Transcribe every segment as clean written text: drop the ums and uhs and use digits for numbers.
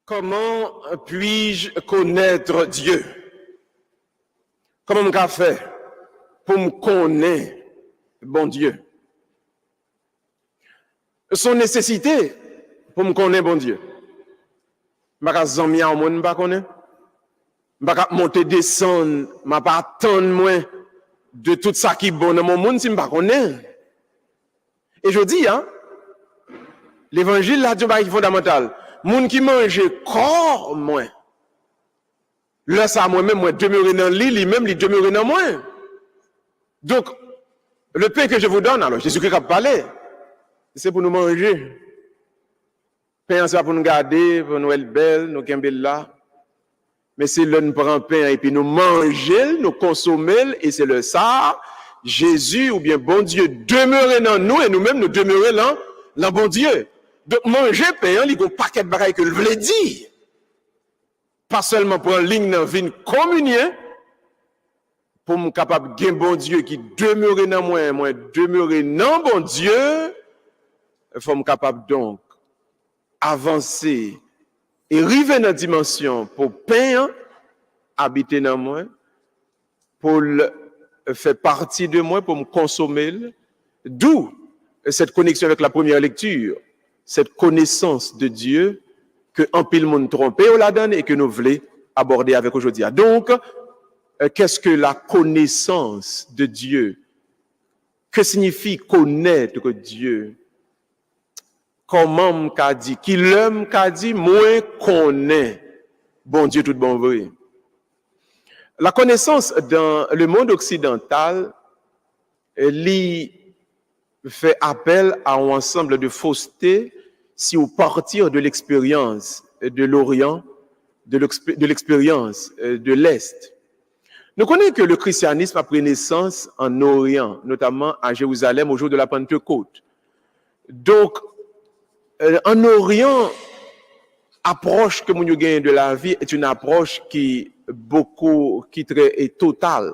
Comment puis-je connaître Dieu? Comment me faire pour me connaître bon Dieu? Son nécessité pour me connaître bon Dieu. Je ne vais pas connaître. Je ne vais pas monter, descendre, je ne vais pas attendre moins de tout ça qui est bon dans mon monde si je ne connais pas. Et je dis, hein, l'évangile là, c'est un fondamental. Moun qui mange corps moins. Là, ça, moi-même, moi, demeurer dans l'île, même, il demeure dans moi. Donc, le pain que je vous donne, alors, Jésus-Christ a parlé, c'est pour nous manger. Pain, c'est pour nous garder, pour nous être belles, nous camber là. Mais c'est là, nous prenons pain, et puis nous manger, nous consommer, et c'est le ça, Jésus, ou bien bon Dieu, demeurer dans nous, et nous-mêmes, nous demeurer dans bon Dieu. Donc, manger pain, il y a un paquet de bagailles que je voulais dire. Pas seulement pour une ligne dans une communion, pour me capable de bon Dieu qui demeure dans moi demeurer dans bon Dieu, il faut me capable donc avancer et arriver dans la dimension pour pain habiter dans moi, pour faire partie de moi, pour me consommer. D'où cette connexion avec la première lecture. Cette connaissance de Dieu que en pile monde trompé on la donne et que nous voulons aborder avec aujourd'hui. Donc, qu'est-ce que la connaissance de Dieu? Que signifie connaître Dieu? Comment m'a dit? Qui l'homme qu'a dit? Moi connais bon Dieu tout bon vrai. La connaissance dans le monde occidental, elle fait appel à un ensemble de faussetés si on partir de l'expérience de l'Orient, de l'expérience de l'Est. Nous connaissons que le christianisme a pris naissance en Orient, notamment à Jérusalem au jour de la Pentecôte. Donc, en Orient, approche que nous gagnons de la vie est une approche qui est totale.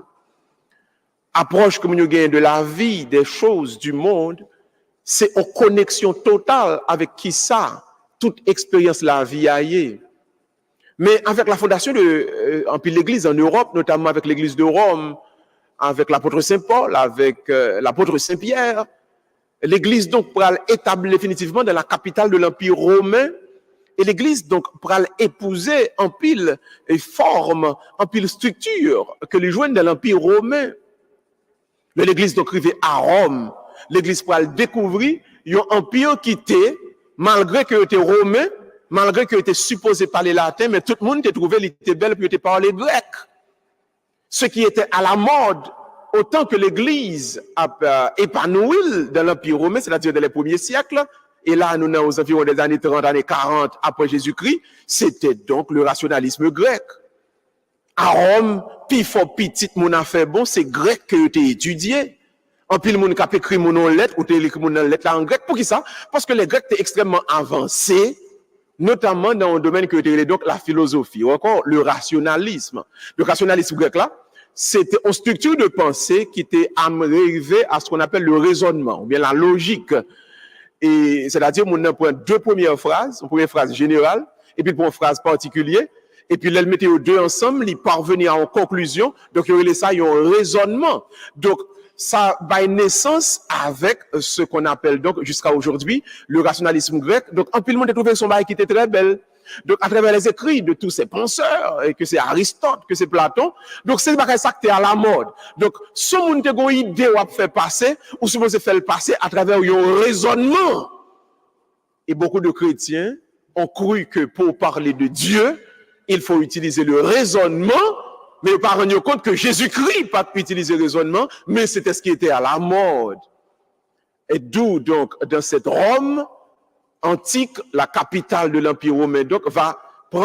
Approche que nous gagnons de la vie, des choses du monde, c'est en connexion totale avec qui ça, toute expérience la vie aille. Mais avec la fondation de l'Église en Europe, notamment avec l'Église de Rome, avec l'apôtre Saint Paul, avec l'apôtre Saint Pierre, l'Église donc pourra établir définitivement dans la capitale de l'Empire romain, et l'Église donc pourra épouser en pile forme, en pile structure que les joignent dans l'Empire romain. Mais l'Église donc arrivée à Rome, l'Église pourra découvrir un empire qui était, malgré qu'il était romain, malgré qu'il était supposé parler latin, mais tout le monde était trouvé, il était belle, puis il était parlé grec. Ce qui était à la mode, autant que l'Église a épanoui dans l'Empire romain, c'est-à-dire dans les premiers siècles, et là, nous sommes aux environs des années 30, années 40 après Jésus-Christ, c'était donc le rationalisme grec. À Rome, puis fort petit mon affaire bon, c'est grec que tu étudié. En pile mon cap écrit mon lettre ou tu écrit mon lettre là en grec. Pour qui ça? Parce que les Grecs étaient extrêmement avancés, notamment dans un domaine que tu donc la philosophie ou encore le rationalisme. Le rationalisme grec là, c'était une structure de pensée qui était arrivée à ce qu'on appelle le raisonnement ou bien la logique. Et c'est-à-dire on prend deux premières phrases, une première phrase générale et puis pour une phrase particulière. Et puis, les mettre aux deux ensemble, ils parvenir à une conclusion. Donc, il y aurait ça, il y a un raisonnement. Donc, ça va naissance avec ce qu'on appelle donc, jusqu'à aujourd'hui, le rationalisme grec. Donc, en plus, le monde a trouvé son bail qui était très belle. Donc, à travers les écrits de tous ces penseurs, et que c'est Aristote, que c'est Platon. Donc, c'est pas ça qui est à la mode. Donc, ce monde a une idée ou à faire passer, ou supposé faire le passer à travers un raisonnement. Et beaucoup de chrétiens ont cru que pour parler de Dieu, il faut utiliser le raisonnement, mais pas rendre compte que Jésus-Christ n'a pas utilisé le raisonnement, mais c'était ce qui était à la mode. Et d'où, donc, dans cette Rome antique, la capitale de l'Empire romain, donc, va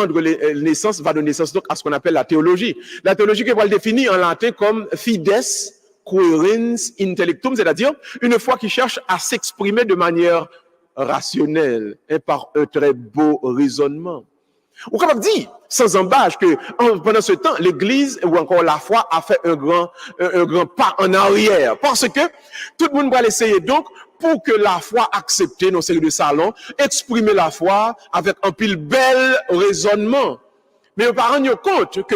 donner naissance donc, à ce qu'on appelle la théologie. La théologie qui va le définir en latin comme fides coherens intellectum, c'est-à-dire une foi qui cherche à s'exprimer de manière rationnelle et par un très beau raisonnement. Ou capable de dire, sans embâche, que pendant ce temps, l'Église ou encore la foi a fait un grand pas en arrière. Parce que tout le monde va l'essayer. Donc, pour que la foi accepte nos séries de salons, exprimer la foi avec un pile bel raisonnement. Mais on ne rendre compte que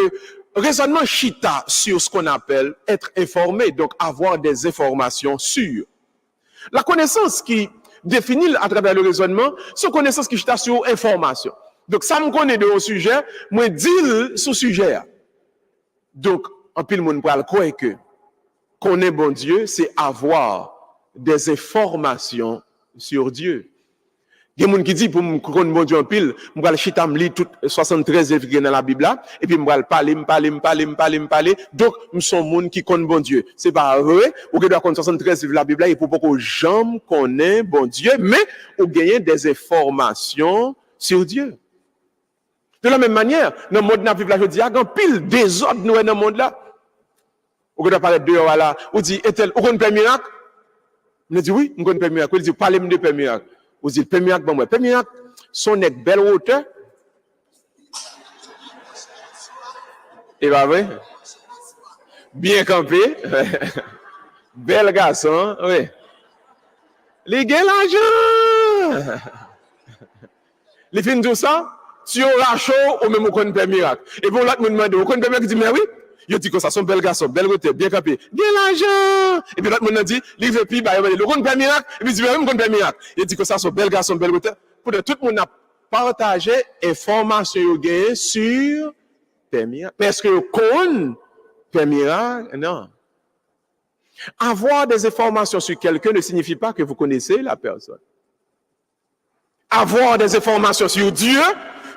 raisonnement chita sur ce qu'on appelle être informé, donc avoir des informations sûres. La connaissance qui définit à travers le raisonnement, c'est une connaissance qui chita sur information. Donc, ça me connaît de un sujet, moi, dire sur sujet. Donc, en pile, monde parle quoi que connaître bon Dieu, c'est avoir des informations sur Dieu. Il y a des gens qui disent, pour me connaître bon Dieu en pile, je vais chita me lire tout 73 livres dans la Bible là, et puis je vais parler. Donc, nous sommes des gens qui connaissent bon Dieu. C'est pas vrai, ou doit connaître 73 livres de la Bible là, et pour beaucoup jamais connaître bon Dieu, mais ou gagner des informations sur Dieu. De la même manière, dans le monde de la vie, je dis, il y a un pile désordre dans le monde là. Ou doit parler de dehors là, ou dit, est-elle, ou connaît Père Miracle? Je dis oui, je connais Père Miracle. Il dit, parlez-moi de Père Miracle. Vous dites, Père Miracle, bon, moi, Père Miracle, son nec belle hauteur. Et bah oui. Bien campé. Bel garçon, oui. Les gars, l'argent. Les filles tout ça, tu auras chaud ou même vous connaissez Père Miracle. Et pour l'autre, me demande, vous connaissez Père Miracle? Il dit, mais oui. Il dit que ça, son bel garçon, belle hauteur, bien campé. Bien l'argent. Et puis l'autre, me dit, livre puis, bah, le connaît Père Miracle. Et puis il dit, mais oui, je connais Père Miracle. Il dit que ça, son bel garçon, belle hauteur. Pour tout le monde a partagé informations sur Père Miracle. Mais est-ce que vous connaissez Père Miracle? Non. Avoir des informations sur quelqu'un ne signifie pas que vous connaissez la personne. Avoir des informations sur Dieu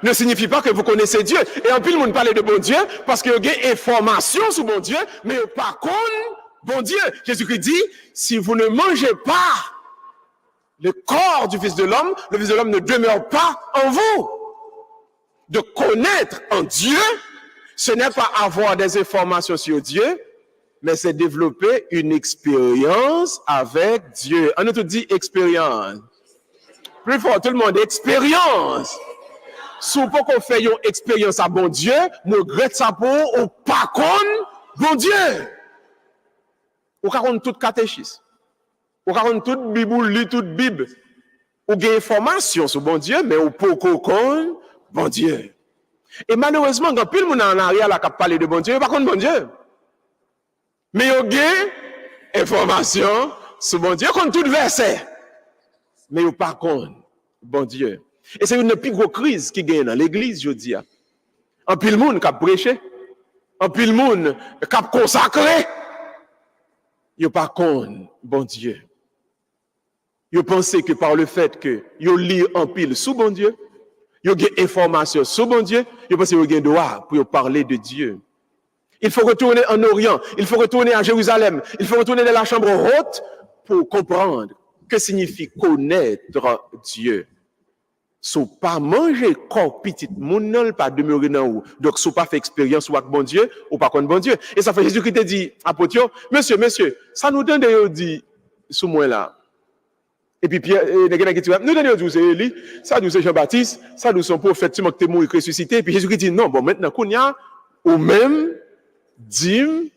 ne signifie pas que vous connaissez Dieu. Et en plus, le monde parle de bon Dieu parce qu'il y a des informations sur bon Dieu, mais par contre, bon Dieu. Jésus-Christ dit, si vous ne mangez pas le corps du Fils de l'homme, le Fils de l'homme ne demeure pas en vous. De connaître en Dieu, ce n'est pas avoir des informations sur Dieu, mais c'est développer une expérience avec Dieu. On a tout dit expérience. Plus fort, tout le monde, expérience. Si on peut qu'on fait une expérience à bon Dieu, nous regrette ça pour ou pas contre bon Dieu. Ou qu'on toute catéchisme. Ou qu'on toute Bible, lit toute Bible. Ou gain information sur bon Dieu, mais ou pas contre bon Dieu. Et malheureusement, quand plus le monde en arrière là qui parle de bon Dieu, pas contre bon Dieu. Mais il y a information sur bon Dieu contre tout verset. Mais il pas contre bon Dieu. Et c'est une des plus grosses crises qui gagne dans l'église, je dis. En pile monde qui a prêché, en pile monde qui a consacré, il pas contre bon Dieu. Il pense que par le fait que il lit en pile sous bon Dieu, il y a information sur bon Dieu, il pense qu'il y a droit pour parler de Dieu. Il faut retourner en Orient, il faut retourner à Jérusalem, il faut retourner dans la chambre haute pour comprendre que signifie connaître Dieu. Si pas manger corps petit, mon pas demeurer dans où. Donc si pas fait expérience avec bon Dieu ou pas contre bon Dieu. Et ça fait Jésus qui te dit apôtre, monsieur, ça nous donne de dire sous moi là. Et puis Pierre, nous donne de c'est Élie, ça nous c'est Jean-Baptiste, ça nous son prophète qui est mort et ressuscité. Et puis Jésus qui dit non, bon maintenant qu'on y a ou même dit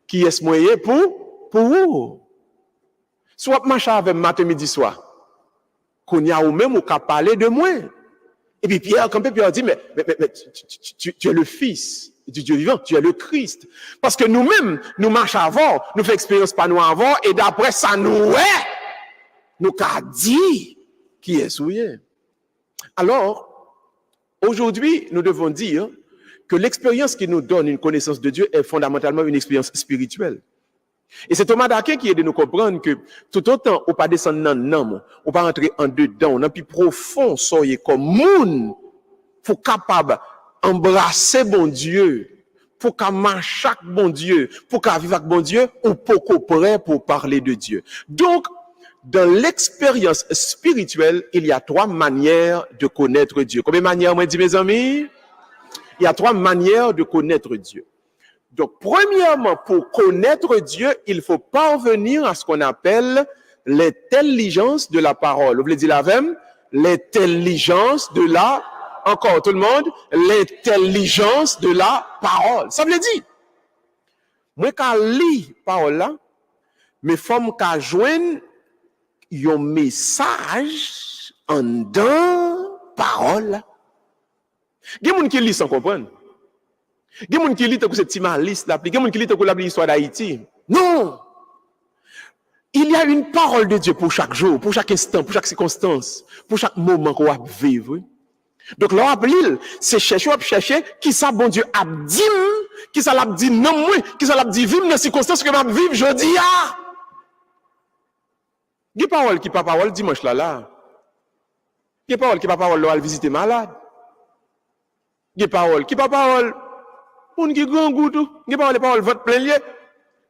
qui est ce moyen pour vous. Soit marcher avec matin midi soir. Qu'on y a ou même ou qu'à parler de moi. Et puis Pierre, quand Pierre dit, mais tu es le Fils du Dieu vivant, tu es le Christ. Parce que nous-mêmes, nous marchons avant, nous faisons expérience par nous avant, et d'après ça, nous qu'a dit qui est souillé. Alors, aujourd'hui, nous devons dire que l'expérience qui nous donne une connaissance de Dieu est fondamentalement une expérience spirituelle. Et c'est Thomas d'Aquin qui aide de nous comprendre que tout autant on pas descendre dans l'âme, on pas rentrer en dedans, dans plus profond, soyez comme moun, faut capable embrasser bon Dieu, pour qu'à marcher avec bon Dieu, pour qu'à vivre avec bon Dieu, ou pour prêt pour parler de Dieu. Donc, dans l'expérience spirituelle, il y a 3 manières de connaître Dieu. Combien de manières, moi, dit mes amis? Il y a 3 manières de connaître Dieu. Donc, premièrement, pour connaître Dieu, il faut parvenir à ce qu'on appelle l'intelligence de la parole. Vous voulez dire la même? L'intelligence de la encore tout le monde, l'intelligence de la parole. Ça veut dire, moi quand lis parole là, mais faut qu'à joindre un message en dedans parole. Il y a des gens qui lisent sans comprendre. Il y a des gens qui lisent comme cette petite liste là, il y a des gens qui lisent comme l'histoire d'Haïti. Non! Il y a une parole de Dieu pour chaque jour, pour chaque instant, pour chaque circonstance, pour chaque moment qu'on va vivre. Donc, là, c'est chercher qui ça, bon Dieu, a dit, qui ça l'a dit non, moi, qui ça l'a dit vivre dans les circonstances que je vivre, je dis, ah! Il y a parole qui pas parole dimanche là. Il y a parole qui pas parole là, visiter malade. Il y a parole qui pas parole, pour qui grand goût tout. Il y a parole votre plein lieu.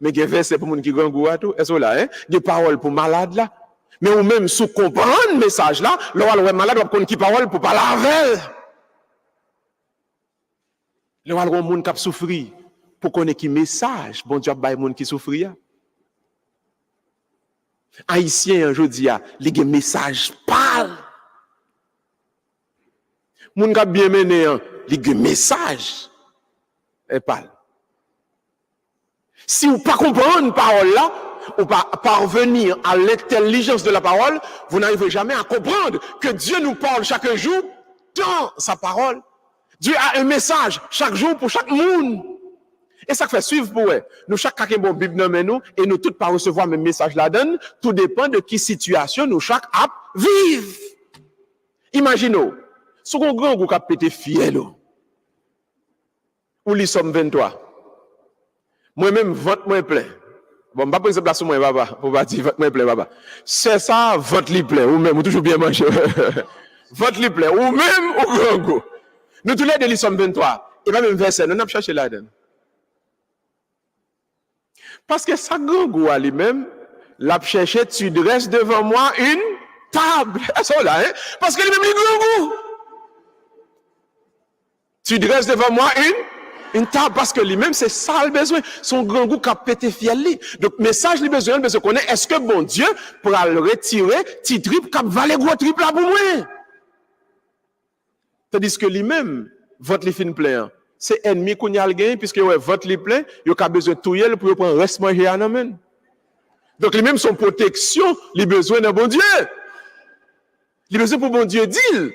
Mais il y a verset pour moun qui grand goût tout. Est-ce là, hein? Il y a parole pour malade là. Mais ou même sous comprendre le message là, le malade va connaître qui parole pour parler avec. Le wal moun qui souffrir pour connaître qui message, bon Dieu bay moun qui souffrir. Haïtien aujourd'hui a, li gen message parle. Moun qui bien mené, li gen message et parle. Si vous ne comprenez pas parole là, ou pas parvenir à l'intelligence de la parole, vous n'arriverez jamais à comprendre que Dieu nous parle chaque jour dans sa parole. Dieu a un message chaque jour pour chaque monde. Et ça fait suivre pour eux. Nous, chaque quelqu'un bon Bible dans nous, et nous tous pas recevoir le même message là-dedans, tout dépend de qui situation nous chaque app vivre. Imaginez, si on grand goût a pété fiel, ou les sommes 23. Moi-même, vote moi plein. Bon, je ne vais pas prendre place sur moi, papa, pour pas dire vote moi plein, papa. C'est ça, vote li plein, ou même, ou toujours bien manger. Vote li plein, ou même, ou grand goût. Nous tous les deux, les sommes 23. Et pas même verset, nous n'avons pas cherché là-dedans. Parce que ça, grand goût à lui-même, l'a cherché, tu dresses devant moi une table. C'est là, hein? Parce que lui-même, il grand goût. Tu dresses devant moi une table, parce que lui-même, c'est ça le besoin. Son grand goût qui a pété fiel. Donc, message, le besoin connaît, est-ce que bon Dieu pourra le retirer, petit trip, qui va les gros trip là pour moi? Tandis que lui-même, votre li fin plein. C'est ennemi qu'on y a le gain, puisque votre li plein, il a besoin de tout yel pour prendre reste manger à nous. Donc, lui-même, son protection, il a besoin d'un bon Dieu. Il a besoin pour bon Dieu dire,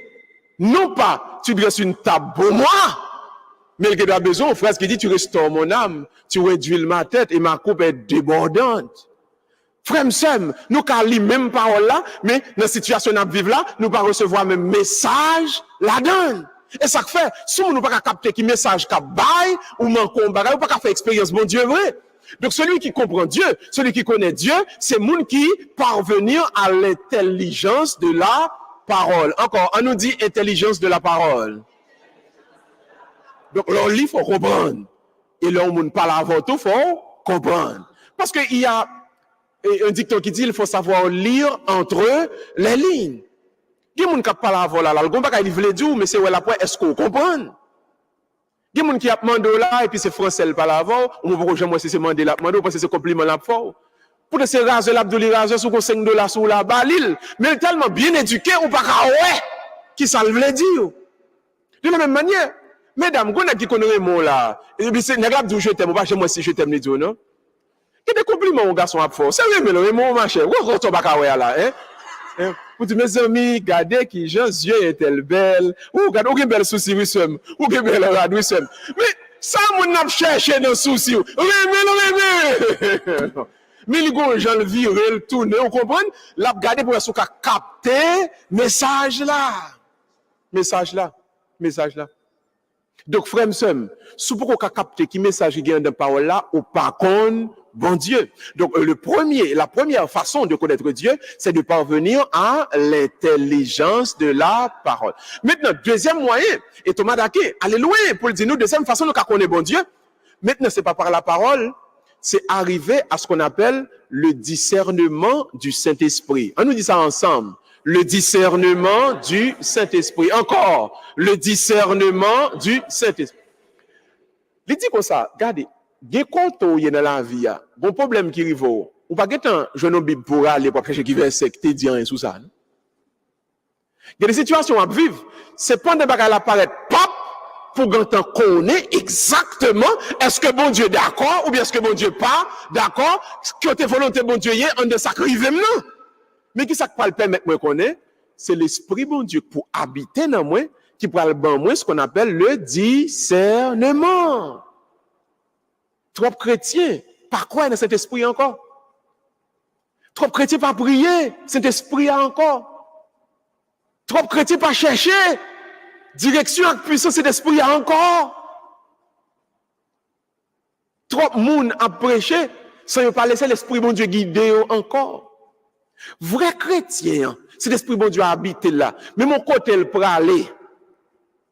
non pas, tu dresses une table pour moi, mais il a besoin, frère, qui dit, tu restaures mon âme, tu réduis ma tête et ma coupe est débordante. Frère, nous, quand lit même parole là, mais dans la situation où nous vivons là, nous pas recevoir même message là-dedans. Et ça fait, si nous ne pouvons pas capter qui message qu'a bail, ou manquons bagay, ou pas faire expérience, bon Dieu vrai. Donc, celui qui comprend Dieu, celui qui connaît Dieu, c'est monde qui parvenir à l'intelligence de la parole. Encore, on nous dit intelligence de la parole. Donc, là, il faut comprendre. Et là, on ne parle avant tout, il faut comprendre. Parce qu'il y a un dicton qui dit il faut savoir lire entre les lignes. Il y a des gens qui parlent avant là, le gars il veut dire, mais c'est où après, est-ce qu'on comprend? Il y a des gens qui demandent là, et puis c'est français le parle avant, ou vous jamais si c'est mandé là, parce que c'est compliment là fort. Pour que c'est raser l'abdouli raser sous $5 sur la balil, mais il est tellement bien éduqué, ou pas ouais, qui ça le veut dire. De la même manière, mesdames, vous qui connaissez mon là, et puis c'est n'est-ce que je t'aime, ou pas chez moi si je t'aime les dire, non? Il y a des compliments aux garçons à fort. C'est vrai, mais le mon machin, où est-ce que là, hein? Pour dire, mes amis, regardez qui Jean yeux est-elle belle, ou regardez, ou belle souci, oui, ou belle radou, mais ça, mon n'a cherché dans souci, mais les gens, j'en vire, le tourner, on comprend? Là, regardez pour ce qu'a capté, message là. Donc, frère, si vous avez capté qui message qui vient de parole là, ou par contre, bon Dieu. Donc, la première façon de connaître Dieu, c'est de parvenir à l'intelligence de la parole. Maintenant, deuxième moyen, et Thomas Daké, alléluia, pour le dire nous, deuxième façon de connaître bon Dieu. Maintenant, c'est pas par la parole, c'est arriver à ce qu'on appelle le discernement du Saint-Esprit. On nous dit ça ensemble. Le discernement du Saint-Esprit. Encore, le discernement du Saint-Esprit. Il dit comme ça, regardez, il y a dans la vie, bon problème qui arrive, ou pas qu'un jeune Bible pour aller pour chercher qui verset, qui dit rien sous ça. Il y a des situations à vivre. C'est pas des bagages à apparaître pop pour qu'on connaît exactement est-ce que bon Dieu est d'accord ou bien est-ce que bon Dieu pas d'accord, que tes volontés bon Dieu y est, on de sacrifier non. Mais qui ça peut le permettre moi connaître, c'est l'esprit bon Dieu pour habiter dans moi qui pourra le ban moi ce qu'on appelle le discernement. Trop chrétiens, par quoi dans cet esprit encore? Trop chrétiens pas prier, cet esprit encore. Trop chrétiens pas chercher direction avec puissance cet esprit encore. Trop moun a prêché sans pas laisser l'esprit bon Dieu guider encore. Vrai chrétien, c'est l'esprit bon Dieu a habité là. Mais mon côté le pour aller,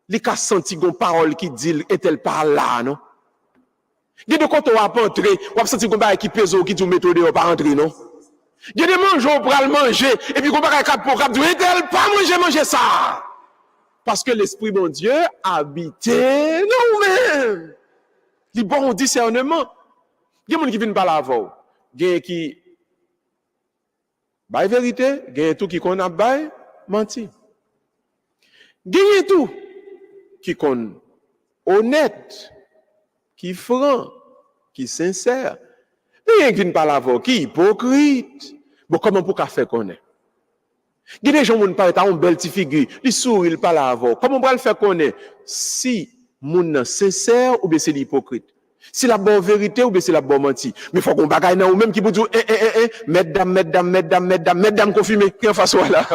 il a senti une parole qui dit est-elle par là non? Il y a des côtés où on va entrer, on va sentir qu'on va qui pèse qui dit méthode on pas entrer non? Il y a des mangeaux pour le manger et puis qu'on va cap pour cap dire est-elle pas manger ça? Parce que l'esprit bon Dieu habite nous-mêmes. Il bon discernement. Il y a des gens qui viennent par la voix. Il y a qui bail vérité, il y a tout qui connaît bail menti. Il y a tout qui connaît honnête, qui franc, qui sincère. Il y a qui viennent par la voix, qui hypocrite. Bon, comment pour faire connaître? Il y a des gens qui parlent à une belle petite figure, ils sourient, ils parlent avant. Comment on va le faire connaître? Si moun sincère ou bien c'est l'hypocrite. Si la bonne vérité ou bien c'est la bonne menti. Mais il faut qu'on bagaille dans ou même qui vous dit mesdames confirmé qui en face là.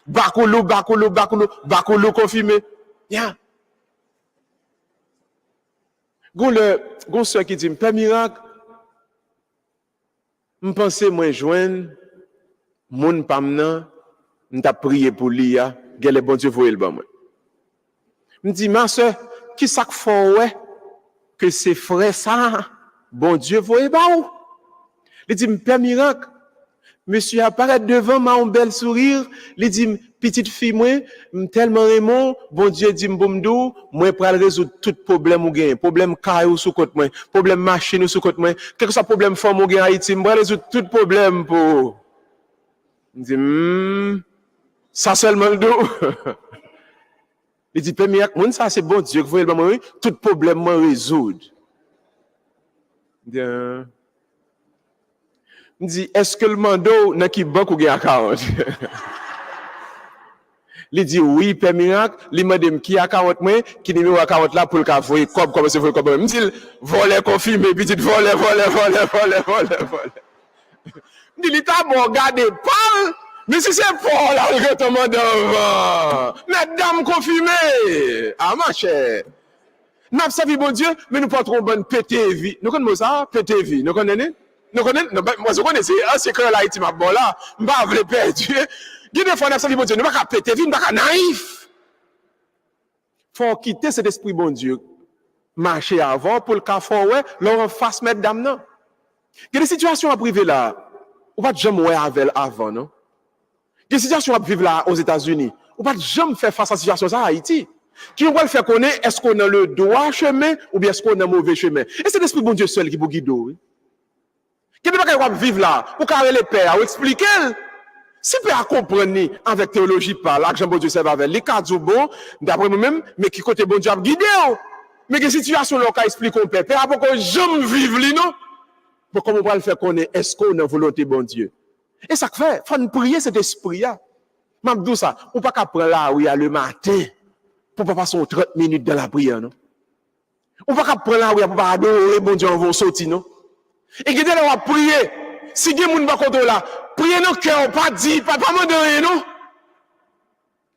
Bakolo confirmé. Ya. Gon soeur qui dit Père miracle. Je pense moi joindre moun pamnan, m'ta prié pour lui, gèle bon Dieu voye le ban moi. M'di ma soeur, qui ça faut ouais que c'est frère ça, bon Dieu voye ba ou. Il dit Père miracle, monsieur apparaît devant ma un bel sourire, il dit petite fille moi, tellement aimant, bon Dieu dit m'bomdou, moi pral résoudre tout problème ou gain, problème caillou sous côté moi, problème machine sous côté moi, quel que soit problème femme ou gain Haïti, m'pral résoudre tout problème pour il dit, ça seulement le dos. Il dit, Père miracle, ça c'est bon Dieu, que vous voyez, tout problème m'en résoudre. Il dit, est-ce que le mando n'a qui banque ou gagne 40? Il dit, oui, Père miracle, il m'a dit, qui a 40 moi, qui numéro à 40 là pour le cas, voyez, comme c'est comme il me dit, voler confirmé, petit voler. Il dit, t'as bon regardé, parle, mais si c'est Paul, là, le retournement devant. Mesdames confirmées. Ah, ma chère. Nous avons servi bon Dieu, mais nous portons bonne PTV. Nous connaissons ça, PTV. Nous connaissons? Moi, je connais, c'est que là, il m'a bon là, je ne vais pas perdre. Il y a des fois, nous avons servi bon Dieu, nous ne pouvons pas PTV, nous ne pouvons pas naïf. Il faut quitter cet esprit bon Dieu. Marcher avant pour le cas fort, ouais, l'on fasse mesdames, non. Il y a des situations à priver là. On va jamais voir avec avant, non? Il y a des situations à vivre là aux États-Unis. On va jamais faire face à cette situation à Haïti. Qui on va le faire connaître, est-ce qu'on a le droit chemin ou bien est-ce qu'on a le mauvais chemin? Et c'est l'esprit bon Dieu seul qui vous guide. Oui? Qui ne va pas vivre là, pour carrer les pères, ou expliquer. Si père comprendre avec théologie par là, que Jean bon Dieu serve avec les cadres bon, d'après nous-mêmes, mais qui côté bon Dieu a guidé. Mais que situation là, on explique au père, père, pour qu'on jamais vive li, non? Pour comment on va le faire connaître, est-ce qu'on a volonté bon Dieu? Et ça fait, il faut prier cet esprit-là. M'abdou ça, on pas qu'à prendre là, oui, le matin, pour pas passer 30 minutes dans la prière, non? On pas qu'à prendre là, oui, pour pas adorer, bon Dieu, on va sortir, non? Et que là, on va prier. Si des gens va contre là, prier dans le cœur, pas dire, pas demander, non?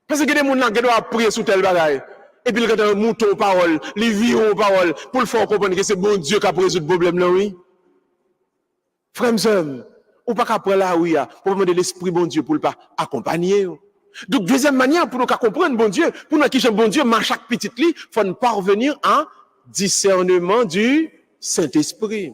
Parce que des gens là, qui doivent prier sous tel bagaille. Et puis, il y a un mouton parole, les vieux parole, pour le faire comprendre que c'est bon Dieu qui a résoudre le problème, là, oui? Frères et sœurs, ou pas qu'après là, oui, pour demander l'esprit bon Dieu pour le pas accompagner. Donc, deuxième manière, pour nous comprendre bon Dieu, pour nous qui j'aime bon Dieu, mais chaque petite lit, il faut nous parvenir à discernement du Saint-Esprit.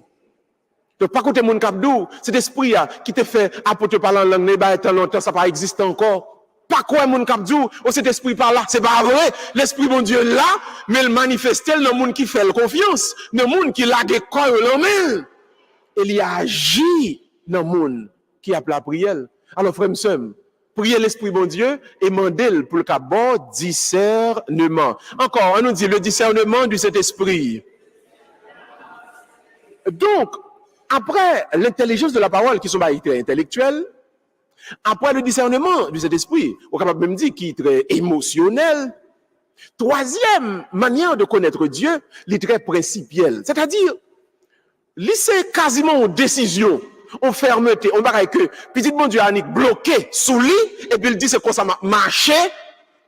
Donc, pas côté mon capdou, cet esprit qui te fait apporter par la langue, mais tant longtemps, ça pas existe encore. Pas quoi mon capdou, ou cet esprit par là, c'est pas vrai. L'esprit bon Dieu là, mais il manifeste dans le monde qui fait confiance, dans le monde qui l'a des corps en main. Il y a agi dans le monde qui a la prière. Alors, frère, prier l'Esprit bon Dieu et demander pour le cas bon discernement. Encore, on nous dit le discernement du Saint-Esprit. Donc, après l'intelligence de la parole, qui sont très intellectuels, après le discernement du Saint-Esprit, on est capable même dire qu'il est très émotionnel. Troisième manière de connaître Dieu, il est très principiel. C'est-à-dire, c'est quasiment une décision, une fermeté, on va que petit bon Dieu a bloqué sous lui, et puis il dit c'est quoi ça marcher,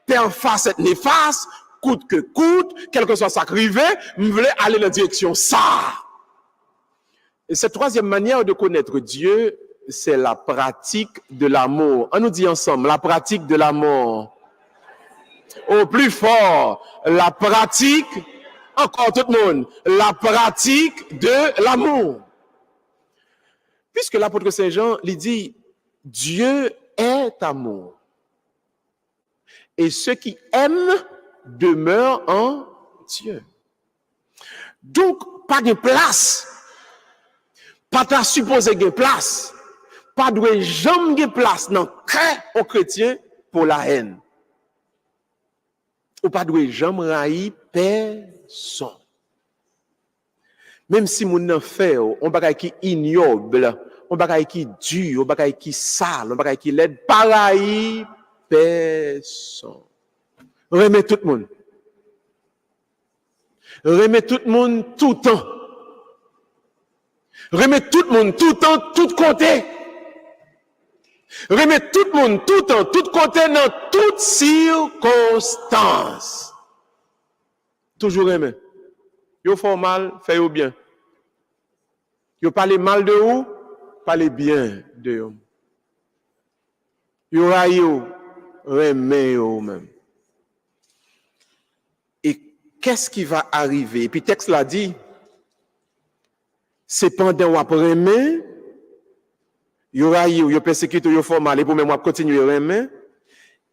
per face et néfaste, coûte que coûte, quel que soit ça arrivé, je voulais aller dans la direction ça. Et cette troisième manière de connaître Dieu, c'est la pratique de l'amour. On nous dit ensemble, la pratique de l'amour. Au plus fort, la pratique, encore tout le monde, la pratique de l'amour. Puisque l'apôtre Saint Jean lui dit, Dieu est amour. Et ceux qui aiment demeurent en Dieu. Donc, pas de place. Pas ta supposé de place. Pas de jamais de place dans le cœur aux chrétiens pour la haine. Ou pas de jamais haïr personne. Même si mon n'en fait, on va qui ignoble, on va qui dur, on va qui sale, on va qui laide, pareil, personne. Remet tout le monde. Remet tout le monde tout le temps. Remet tout le monde tout le temps, tout côté. Remet tout le monde tout le temps, tout côté, dans toutes circonstances. Toujours remet. Yo font mal, fait au bien. Yo parle mal de vous, parle bien de vous. Yo raille ou, remet ou même. Et qu'est-ce qui va arriver? Et puis texte l'a dit, c'est pendant ou après remet, yo raille ou, yo persécute ou, yo font mal, et pour même continuer remet.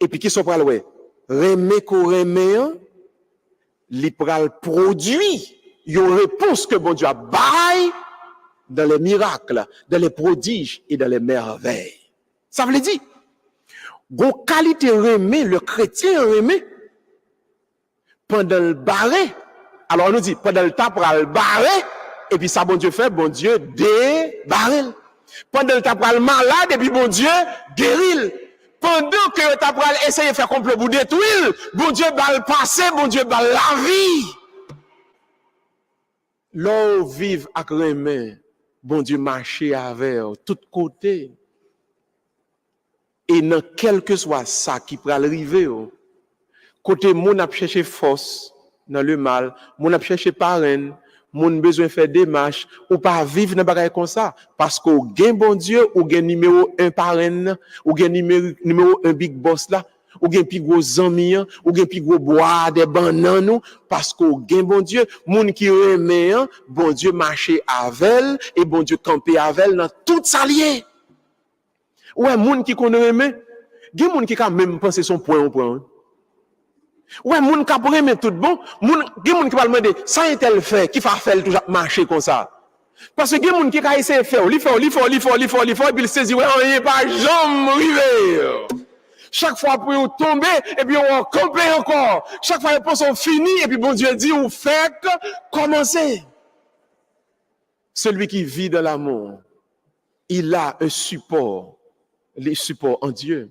Et puis qui sont pral ouais? Remet qu'on remet, li pral produit une réponse que bon Dieu a bail dans les miracles, dans les prodiges et dans les merveilles. Ça veut dire, gon qualité remet, le chrétien remet, pendant le barré. Alors on nous dit, pendant le temps pour le barré, et puis ça bon Dieu fait, bon Dieu débarre. Pendant le temps pour le malade, et puis bon Dieu guérit. Pendant que tu as essayé de faire complot pour détruire, bon Dieu va le passer, bon Dieu va la vie. L'on vive avec remè, bon Dieu marcher avec tout côté. Et dans quel que soit ça qui peut arriver, côté mon a cherché force dans le mal, mon a cherché parrain, mon besoin faire démarche ou pas vivre dans bagaille comme ça parce que gain bon Dieu ou gain numéro 1 parrain ou gain numéro 1 big boss là ou gain plus gros amis ou gain plus gros bois des bananes parce que gain bon Dieu moun qui remet bon Dieu marcher avec et bon Dieu camper avec dans tout ça lié. Ouais moun qui connaît remet gain moun qui quand même penser son point au point. Ouais, moun ka pour aimer tout bon, moun qui va demander ça est tel fait qui va faire toujours marcher comme ça. Parce que moun qui ka essayer faire, il fait et puis il saisit ouais, on n'est pas jamais arrivé. Chaque fois pour tomber et puis on camper encore. Chaque fois pour son fini et puis bon Dieu dit ou fait commencer. Celui qui vit dans l'amour, il a un support, les supports en Dieu.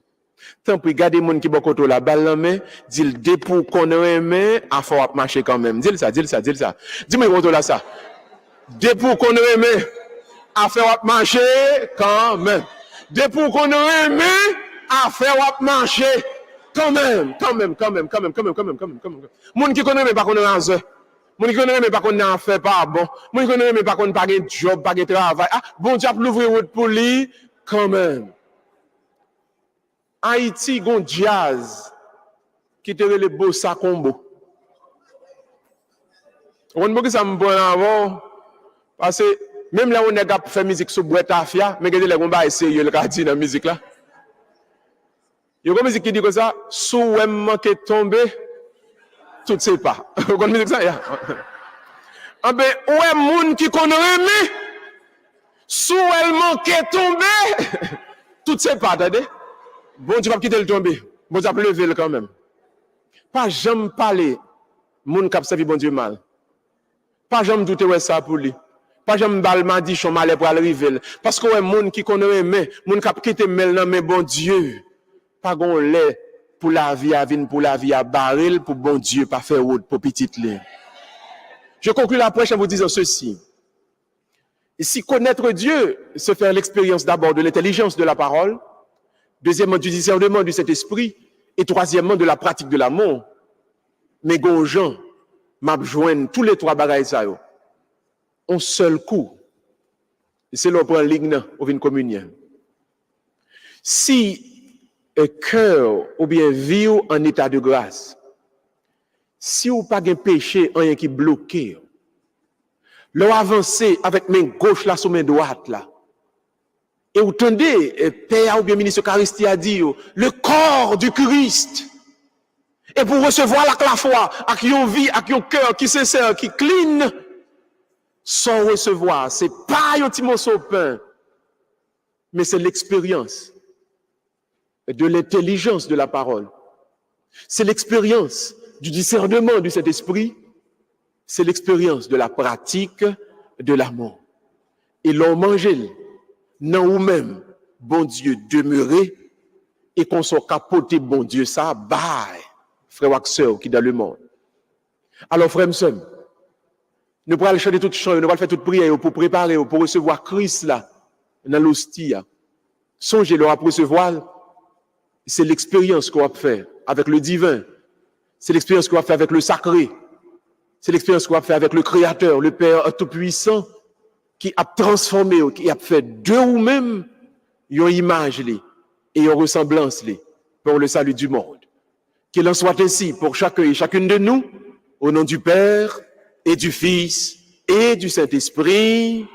Tant pour garder moun qui bon côté la balle en main, dit dès pour qu'on aime à faut marcher quand même. Dis ça. Dis-moi côté là ça. Dès pour qu'on aime à faire marcher quand même. Dès pour qu'on aime à faire marcher quand même. Moun qui connaît pas qu'on est en moun qui connaît pas qu'on en fait pas bon. Moun qui connaît pas qu'on pas de job, pas de travail. Ah, bon Dieu l'ouvrir route pour lui quand même. Haïti, gon jazz qui te le bossa combo. On ne peut ça me bon avant parce que même là on a fait musique sur boîte afia, mais regardez les on va essayer le quartier dans musique là. Il y a une musique qui dit comme ça, sous ou manque tomber tout c'est pas. Vous connaissez musique ça? Ah ben ouais moun qui connaît mais sous elle manque tomber tout c'est pas, attendez. Bon Dieu va quitter le tomber. Bon Dieu va lever le quand même. Pas jamais parler, moun kap servi bon Dieu mal. Pas jamais douter ouais ça pour lui. Pas jamais bal m'a dit son mal pour arriver. Parce que ouais moun qui connaît mais moun kap quitter mel nan mais bon Dieu. Pas gon lait pour la vie à vin pour la vie à baril pour bon Dieu pas faire route pour petite lait. Je conclue la prêche en vous disant ceci. Et si connaître Dieu, c'est faire l'expérience d'abord de l'intelligence de la parole, deuxièmement du discernement du Saint-Esprit, et troisièmement de la pratique de l'amour. Mais gonjan, m'a joindre tous les trois bagailles ça yo. Un seul coup. Et c'est là pour un ligne au vin communion. Si un cœur ou bien vie en état de grâce, si ou pas un péché, rien qui bloqué, l'on avance avec main gauche là sur main droite là. Et vous entendez, Père ou bien ministre Eucharistie a dit, le corps du Christ. Et pour recevoir la foi, avec une vie, avec un cœur qui sincère, qui clean, sans recevoir, c'est pas un petit morceau de pain, mais c'est l'expérience de l'intelligence de la parole. C'est l'expérience du discernement du Saint-Esprit, c'est l'expérience de la pratique de l'amour. Et l'on mange non ou même, bon Dieu demeurer, et qu'on soit capoté, bon Dieu, ça, bye, frère ou sœur qui dans le monde. Alors, frère et sœur, nous pourrons chanter toute chant, nous pourrons faire toute prière pour préparer, pour recevoir Christ là, dans l'hostie. Songez leur à recevoir, c'est l'expérience qu'on va faire avec le divin, c'est l'expérience qu'on va faire avec le sacré, c'est l'expérience qu'on va faire avec le Créateur, le Père Tout-Puissant, qui a transformé, qui a fait de vous-même une image et une ressemblance pour le salut du monde. Qu'il en soit ainsi pour chacun et chacune de nous, au nom du Père et du Fils et du Saint-Esprit.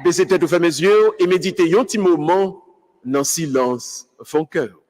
Baissez tête ou fermez les yeux et méditez un petit moment dans le silence, fond cœur.